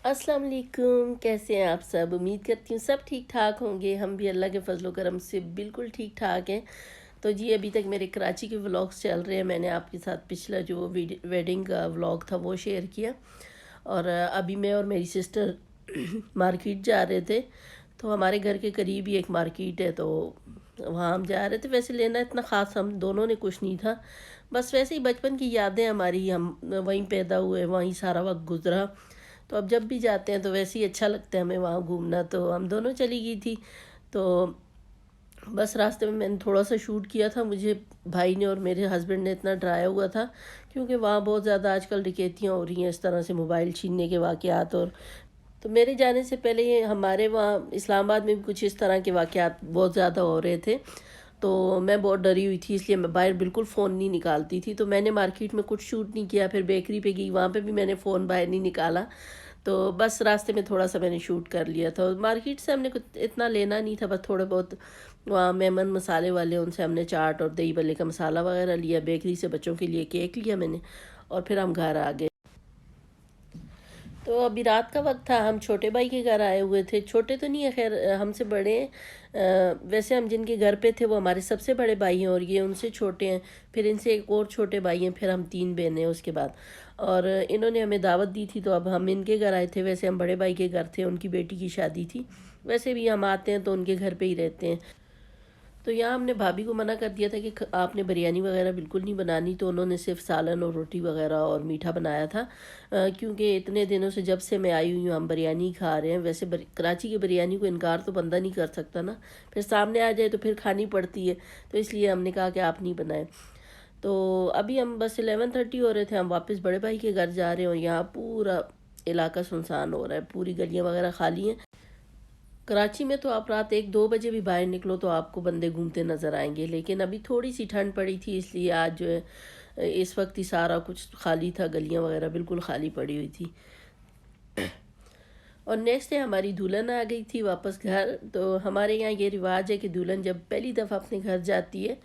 अस्सलाम वालेकुम। कैसे हैं आप सब? उम्मीद करती हूँ सब ठीक ठाक होंगे। हम भी अल्लाह के फजलो करम से बिल्कुल ठीक ठाक हैं। तो जी अभी तक मेरे कराची के व्लॉग्स चल रहे हैं। मैंने आपके साथ पिछला जो वेडिंग का व्लॉग था वो शेयर किया। और अभी मैं और मेरी सिस्टर मार्केट जा रहे थे। तो हमारे घर के करीब ही एक मार्केट है, तो वहाँ हम जा रहे थे। वैसे लेना इतना ख़ास हम दोनों ने कुछ नहीं था, बस वैसे ही बचपन की यादें हमारी, हम वहीं पैदा हुए, वहीं सारा वक्त गुजरा। तो अब जब भी जाते हैं तो वैसे ही अच्छा लगता है हमें वहाँ घूमना। तो हम दोनों चली गई थी। तो बस रास्ते में मैंने थोड़ा सा शूट किया था। मुझे भाई ने और मेरे हस्बैंड ने इतना डराया हुआ था, क्योंकि वहाँ बहुत ज़्यादा आजकल डकैतियाँ हो रही हैं, इस तरह से मोबाइल छीनने के वाक़यात। और तो मेरे जाने से पहले ये हमारे वहाँ इस्लामाबाद में भी कुछ इस तरह के वाक़यात बहुत ज़्यादा हो रहे थे। तो मैं बहुत डरी हुई थी, इसलिए मैं बाहर बिल्कुल फ़ोन नहीं निकालती थी। तो मैंने मार्केट में कुछ शूट नहीं किया। फिर बेकरी पे गई, वहाँ पे भी मैंने फ़ोन बाहर नहीं निकाला। तो बस रास्ते में थोड़ा सा मैंने शूट कर लिया था। मार्केट से हमने कुछ इतना लेना नहीं था, बस थोड़े बहुत वहाँ मेमन मसाले वाले, उनसे हमने चाट और दही भल्ले का मसाला वगैरह लिया। बेकरी से बच्चों के लिए केक लिया मैंने, और फिर हम घर आ गए। तो अभी रात का वक्त था, हम छोटे भाई के घर आए हुए थे। छोटे तो नहीं है खैर, हमसे बड़े हैं। वैसे हम जिनके घर पे थे वो हमारे सबसे बड़े भाई हैं, और ये उनसे छोटे हैं। फिर इनसे एक और छोटे भाई हैं, फिर हम 3 बहनें हैं उसके बाद। और इन्होंने हमें दावत दी थी, तो अब हम इनके घर आए थे। वैसे हम बड़े भाई के घर थे, उनकी बेटी की शादी थी। वैसे भी हम आते हैं तो उनके घर पे ही रहते हैं। तो यहाँ हमने भाभी को मना कर दिया था कि आपने बिरयानी वगैरह बिल्कुल नहीं बनानी। तो उन्होंने सिर्फ सालन और रोटी वगैरह और मीठा बनाया था। क्योंकि इतने दिनों से जब से मैं आई हुई हूँ हम बिरयानी खा रहे हैं। वैसे कराची की बिरयानी को इनकार तो बंदा नहीं कर सकता ना, फिर सामने आ जाए तो फिर खानी पड़ती है। तो इसलिए हमने कहा कि आप नहीं बनाए। तो अभी हम बस 11:30 हो रहे थे, हम वापस बड़े भाई के घर जा रहे हैं। और यहाँ पूरा इलाका सुनसान हो रहा है, पूरी गलियाँ वगैरह खाली हैं। कराची में तो आप रात 1-2 बजे भी बाहर निकलो तो आपको बंदे घूमते नज़र आएंगे। लेकिन अभी थोड़ी सी ठंड पड़ी थी, इसलिए आज जो है इस वक्त ही सारा कुछ खाली था, गलियां वगैरह बिल्कुल खाली पड़ी हुई थी। और नेक्स्ट डे हमारी दुल्हन आ गई थी वापस घर। तो हमारे यहाँ ये रिवाज है कि दुल्हन जब पहली दफ़ा अपने घर जाती है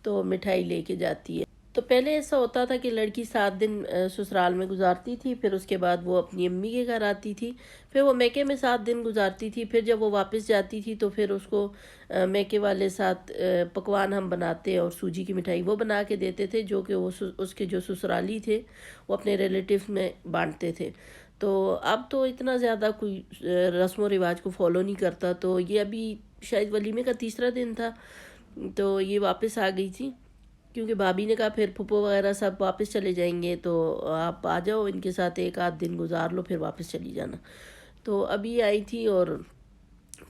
तो मिठाई लेके जाती है। तो पहले ऐसा होता था कि लड़की 7 दिन ससुराल में गुजारती थी, फिर उसके बाद वो अपनी अम्मी के घर आती थी। फिर वो मैके में 7 दिन गुजारती थी। फिर जब वो वापस जाती थी तो फिर उसको मैके वाले साथ पकवान हम बनाते और सूजी की मिठाई वो बना के देते थे, जो कि वो उसके जो ससुराली थे वो अपने रिलेटिव में बांटते थे। तो अब तो इतना ज़्यादा कोई रस्म व रिवाज को फॉलो नहीं करता। तो ये अभी शायद वलीमे का तीसरा दिन था, तो ये वापस आ गई थी। क्योंकि भाभी ने कहा फिर फूफो वगैरह सब वापस चले जाएंगे, तो आप आ जाओ इनके साथ, एक आध दिन गुजार लो फिर वापस चली जाना। तो अभी आई थी और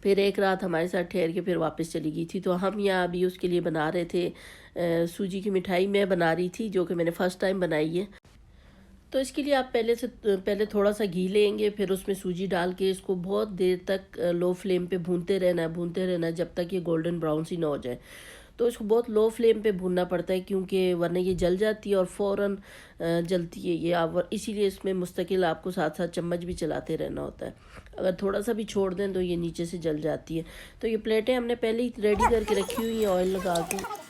फिर एक रात हमारे साथ ठहर के फिर वापस चली गई थी। तो हम यहाँ अभी उसके लिए बना रहे थे सूजी की मिठाई मैं बना रही थी, जो कि मैंने फ़र्स्ट टाइम बनाई है। तो इसके लिए आप पहले थोड़ा सा घी लेंगे, फिर उसमें सूजी डाल के इसको बहुत देर तक लो फ्लेम पे भूनते रहना है जब तक ये गोल्डन ब्राउन सी ना हो जाए। तो इसको बहुत लो फ्लेम पे भूनना पड़ता है, क्योंकि वरना ये जल जाती है और फ़ौरन जलती है ये। आप इसीलिए इसमें मुस्तकिल आपको साथ साथ चम्मच भी चलाते रहना होता है। अगर थोड़ा सा भी छोड़ दें तो ये नीचे से जल जाती है। तो ये प्लेटें हमने पहले ही रेडी करके रखी हुई हैं ऑयल लगा के।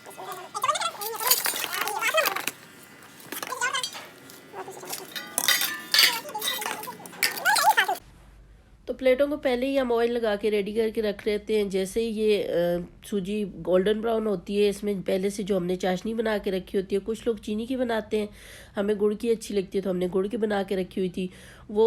तो प्लेटों को पहले ही हम ऑयल लगा के रेडी करके रख लेते हैं। जैसे ही ये सूजी गोल्डन ब्राउन होती है, इसमें पहले से जो हमने चाशनी बना के रखी होती है, कुछ लोग चीनी की बनाते हैं, हमें गुड़ की अच्छी लगती है तो हमने गुड़ की बना के रखी हुई थी। वो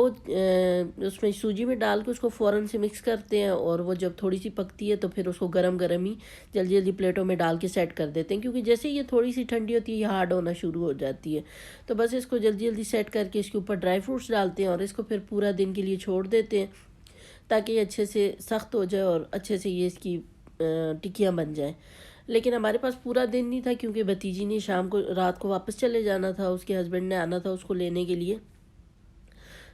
उसमें सूजी में डाल के उसको फ़ौरन से मिक्स करते हैं, और वो जब थोड़ी सी पकती है तो फिर उसको गरम गरम ही जल्दी जल्दी प्लेटों में डाल के सेट कर देते हैं। क्योंकि जैसे ही ये थोड़ी सी ठंडी होती है ये हार्ड होना शुरू हो जाती है। तो बस इसको जल्दी जल्दी सेट करके इसके ऊपर ड्राई फ्रूट्स डालते हैं और इसको फिर पूरा दिन के लिए छोड़ देते हैं, ताकि ये अच्छे से सख्त हो जाए और अच्छे से ये इसकी टिक्कियाँ बन जाएं। लेकिन हमारे पास पूरा दिन नहीं था, क्योंकि भतीजी ने रात को वापस चले जाना था, उसके हस्बैंड ने आना था उसको लेने के लिए।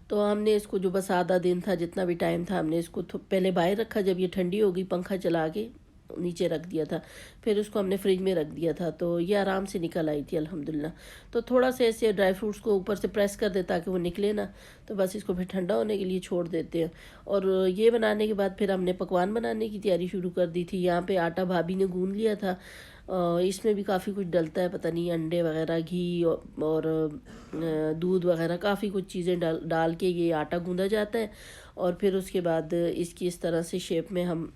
तो हमने इसको जो बस आधा दिन था, जितना भी टाइम था, हमने इसको पहले बाहर रखा। जब ये ठंडी हो गई पंखा चला के नीचे रख दिया था, फिर उसको हमने फ्रिज में रख दिया था। तो ये आराम से निकल आई थी अल्हम्दुलिल्लाह। तो थोड़ा सा ऐसे ड्राई फ्रूट्स को ऊपर से प्रेस कर दे ताकि वो निकले ना। तो बस इसको फिर ठंडा होने के लिए छोड़ देते हैं। और ये बनाने के बाद फिर हमने पकवान बनाने की तैयारी शुरू कर दी थी। यहाँ पे आटा भाभी ने गूंद लिया था, इसमें भी काफ़ी कुछ डलता है, पता नहीं अंडे वगैरह, घी और दूध वगैरह काफ़ी कुछ चीज़ें डाल के ये आटा गूंदा जाता है। और फिर उसके बाद इसकी इस तरह से शेप में हम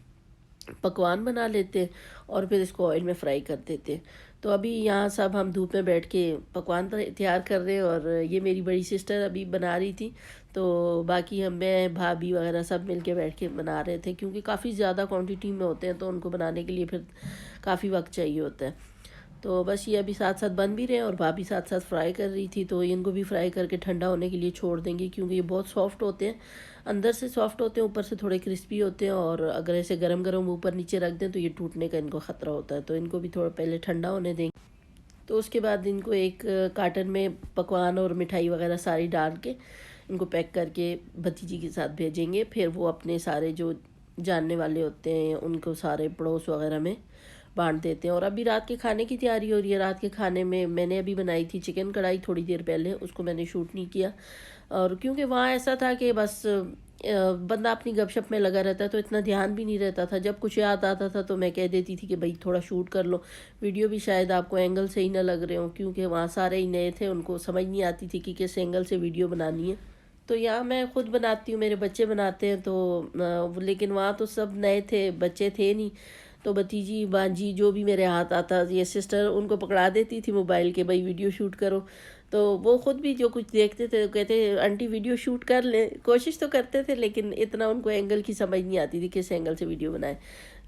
पकवान बना लेते हैं और फिर इसको ऑयल में फ्राई कर देते हैं। तो अभी यहाँ सब हम धूप में बैठ के पकवान तैयार कर रहे हैं और ये मेरी बड़ी सिस्टर अभी बना रही थी। तो बाकी हम मैं भाभी वगैरह सब मिल के बैठ के बना रहे थे, क्योंकि काफ़ी ज़्यादा क्वांटिटी में होते हैं तो उनको बनाने के लिए फिर काफ़ी वक्त चाहिए होता है। तो बस ये अभी साथ साथ बन भी रहे हैं और भाभी साथ साथ फ्राई कर रही थी। तो इनको भी फ्राई करके ठंडा होने के लिए छोड़ देंगे, क्योंकि ये बहुत सॉफ्ट होते हैं, अंदर से सॉफ्ट होते हैं, ऊपर से थोड़े क्रिस्पी होते हैं। और अगर ऐसे गरम गरम ऊपर नीचे रख दें तो ये टूटने का इनको ख़तरा होता है। तो इनको भी थोड़ा पहले ठंडा होने देंगे। तो उसके बाद इनको एक कार्टन में पकवान और मिठाई वगैरह सारी डाल के इनको पैक करके भतीजी के साथ भेजेंगे। फिर वो अपने सारे जो जानने वाले होते हैं उनको सारे पड़ोस वगैरह में बांट देते हैं। और अभी रात के खाने की तैयारी हो रही है। रात के खाने में मैंने अभी बनाई थी चिकन कढ़ाई थोड़ी देर पहले, उसको मैंने शूट नहीं किया। और क्योंकि वहाँ ऐसा था कि बस बंदा अपनी गपशप में लगा रहता है तो इतना ध्यान भी नहीं रहता था। जब कुछ याद आता था तो मैं कह देती थी कि भाई थोड़ा शूट कर लो। वीडियो भी शायद आपको एंगल से ही ना लग रहे हो, क्योंकि वहाँ सारे ही नए थे, उनको समझ नहीं आती थी कि किस एंगल से वीडियो बनानी है। तो यहाँ मैं खुद बनाती हूँ, मेरे बच्चे बनाते हैं। तो लेकिन वहाँ तो सब नए थे, बच्चे थे नहीं। तो भतीजी बांजी जो भी मेरे हाथ आता, ये सिस्टर उनको पकड़ा देती थी मोबाइल के, भाई वीडियो शूट करो। तो वो खुद भी जो कुछ देखते थे कहते आंटी वीडियो शूट कर ले, कोशिश तो करते थे लेकिन इतना उनको एंगल की समझ नहीं आती थी किस एंगल से वीडियो बनाए।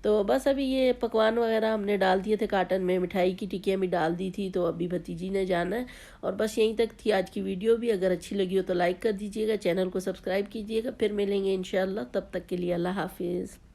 तो बस अभी ये पकवान वगैरह हमने डाल दिए थे कार्टन में, मिठाई की टिक्कियाँ भी डाल दी थी। तो अभी भतीजी ने जाना है। और बस यहीं तक थी आज की वीडियो भी। अगर अच्छी लगी हो तो लाइक कर दीजिएगा, चैनल को सब्सक्राइब कीजिएगा। फिर मिलेंगे इंशाल्लाह, तब तक के लिए अल्लाह हाफिज़।